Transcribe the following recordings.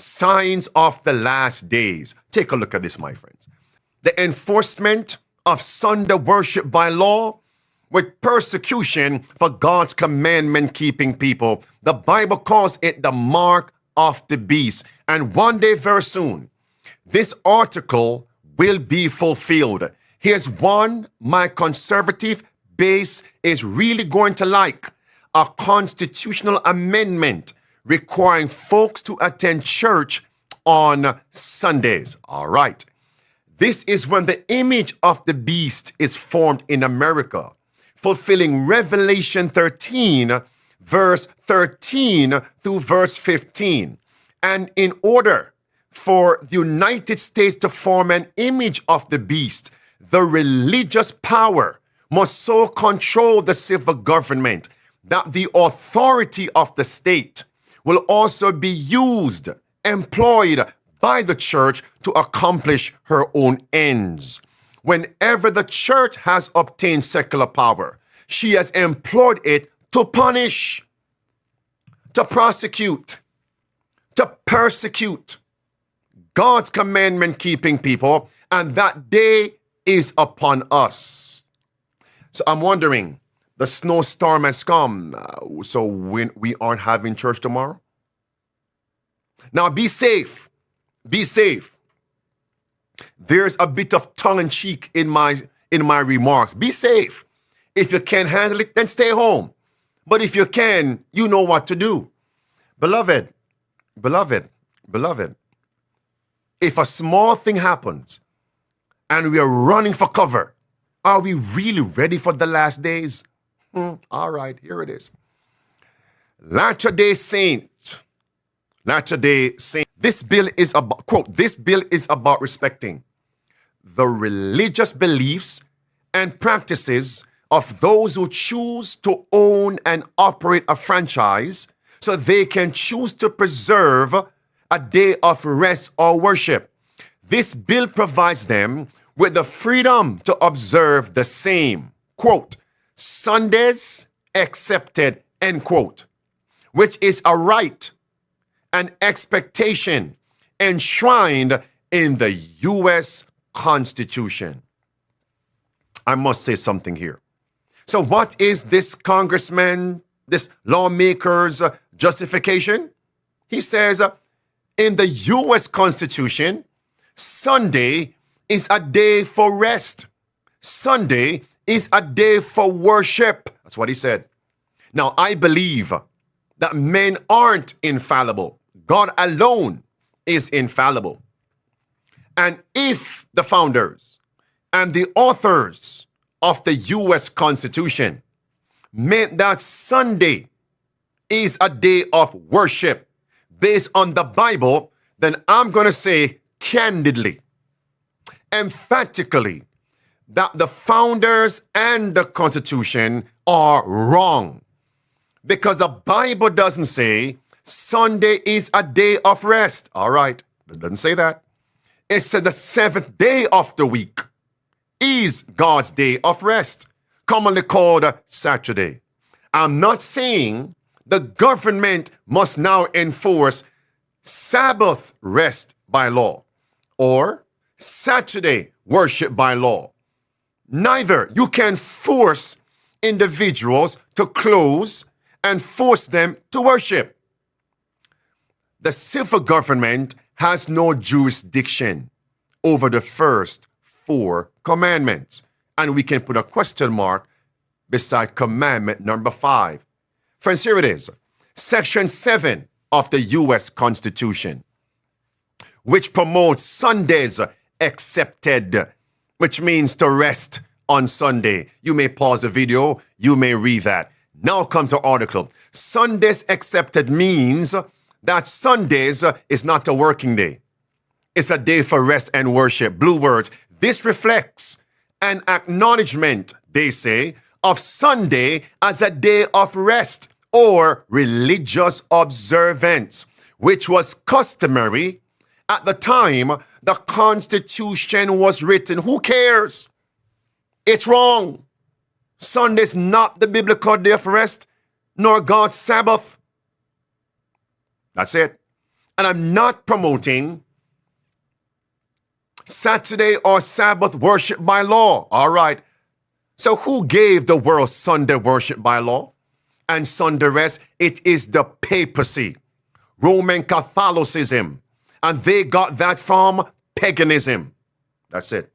Signs of the last days. Take a look at this, my friends. The enforcement of Sunday worship by law with persecution for God's commandment-keeping people. The Bible calls it the mark of the beast. And one day, very soon, this article will be fulfilled. Here's one my conservative base is really going to like: a constitutional amendment requiring folks to attend church on Sundays. All right. This is when the image of the beast is formed in America, fulfilling Revelation 13, verse 13 through verse 15. And in order for the United States to form an image of the beast, the religious power must so control the civil government that the authority of the state will also be used, employed by the church to accomplish her own ends. Whenever the church has obtained secular power, she has employed it to punish, to prosecute, to persecute God's commandment-keeping people, and that day is upon us. So I'm wondering, the snowstorm has come, so when we aren't having church tomorrow? Now be safe. Be safe. There's a bit of tongue-in-cheek in my remarks. Be safe. If you can't handle it, then stay home. But if you can, you know what to do. Beloved, if a small thing happens and we are running for cover, are we really ready for the last days? All right, here it is. Latter-day Saint. This bill is about, quote, this bill is about respecting the religious beliefs and practices of those who choose to own and operate a franchise so they can choose to preserve a day of rest or worship. This bill provides them with the freedom to observe the same, quote, Sundays accepted, end quote, which is a right, an expectation enshrined in the U.S. Constitution. I must say something here. So what is this congressman, this lawmaker's justification? He says, in the U.S. Constitution, Sunday is a day for rest. Sunday is a day for worship. That's what he said. Now, I believe that men aren't infallible. God alone is infallible. And if the founders and the authors of the U.S. Constitution meant that Sunday is a day of worship based on the Bible, then I'm going to say candidly, emphatically, that the founders and the Constitution are wrong. Because the Bible doesn't say Sunday is a day of rest. All right, it doesn't say that. It said the seventh day of the week is God's day of rest, commonly called Saturday. I'm not saying the government must now enforce Sabbath rest by law or Saturday worship by law. Neither. You can force individuals to close and force them to worship. The civil government has no jurisdiction over the first 4 commandments. And we can put a question mark beside commandment number 5. Friends, here it is. Section 7 of the U.S. Constitution, which promotes Sundays accepted, which means to rest on Sunday. You may pause the video. You may read that. Now comes the article. Sundays accepted means that Sundays is not a working day. It's a day for rest and worship. Blue words. This reflects an acknowledgement, they say, of Sunday as a day of rest or religious observance, which was customary at the time the Constitution was written. Who cares? It's wrong. Sunday's not the biblical day of rest, nor God's Sabbath. That's it. And I'm not promoting Saturday or Sabbath worship by law. All right. So who gave the world Sunday worship by law and Sunday rest? It is the papacy, Roman Catholicism. And they got that from paganism. That's it.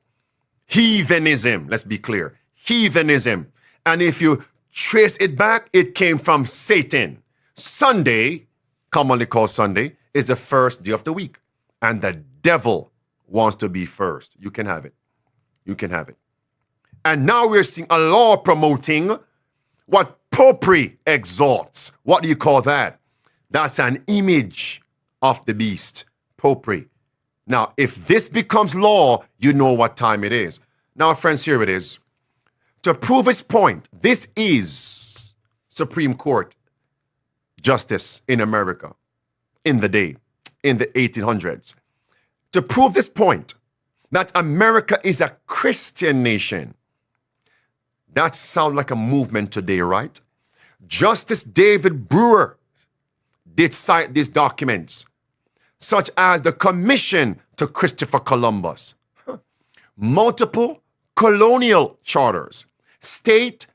Heathenism. Let's be clear. Heathenism. And if you trace it back, it came from Satan. Sunday, commonly called Sunday, is the first day of the week. And the devil wants to be first. You can have it. You can have it. And now we're seeing a law promoting what popery exalts. What do you call that? That's an image of the beast. Popery. Now, if this becomes law, you know what time it is. Now, friends, here it is. To prove his point, this is Supreme Court justice in America in the day, in the 1800s. To prove this point, that America is a Christian nation. That sounds like a movement today, right? Justice David Brewer did cite these documents, such as the Commission to Christopher Columbus, multiple colonial charters, state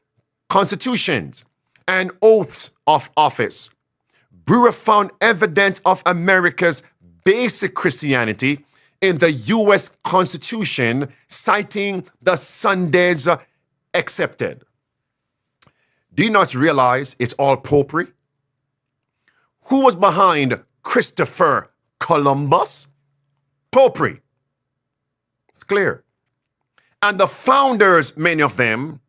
constitutions, and oaths of office. Brewer found evidence of America's basic Christianity in the U.S. Constitution, citing the Sundays accepted. Do you not realize it's all popery? Who was behind Christopher Columbus? Popery. It's clear. And the founders, many of them,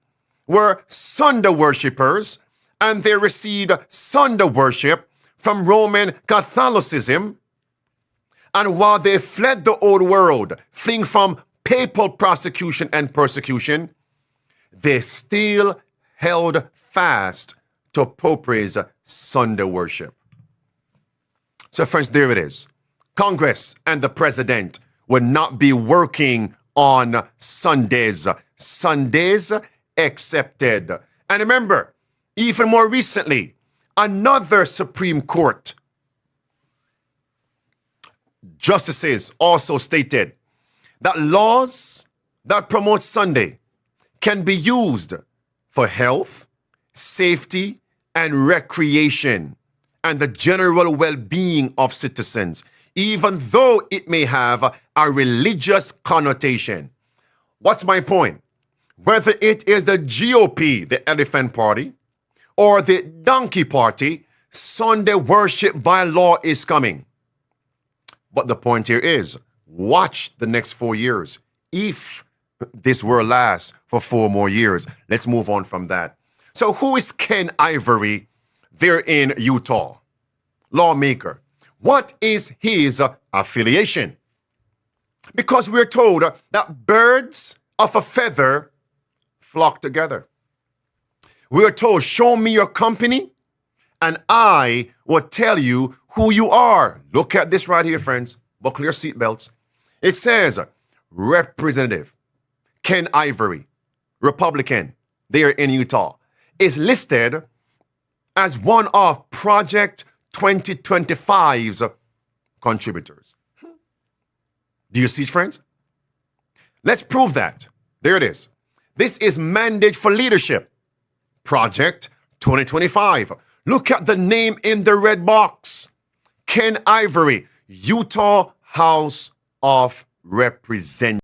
were Sunday worshippers, and they received Sunday worship from Roman Catholicism. And while they fled the old world, fleeing from papal prosecution and persecution, they still held fast to popery's Sunday worship. So friends, there it is. Congress and the president would not be working on Sundays. Sundays accepted. And remember, even more recently, another Supreme Court justices also stated that laws that promote Sunday can be used for health, safety, and recreation, and the general well-being of citizens, even though it may have a religious connotation. What's my point? Whether it is the GOP, the Elephant Party, or the Donkey Party, Sunday worship by law is coming. But the point here is, watch the next 4 years. If this world lasts for 4 more years, let's move on from that. So who is Ken Ivory there in Utah? Lawmaker. What is his affiliation? Because we're told that birds of a feather flock together. We're told, show me your company and I will tell you who you are. Look at this right here, friends. Buckle your seatbelts. It says, Representative Ken Ivory, Republican, there in Utah, is listed as one of Project 2025's contributors. Do you see, friends? Let's prove that. There it is. This is Mandate for Leadership, Project 2025. Look at the name in the red box. Ken Ivory, Utah House of Representatives.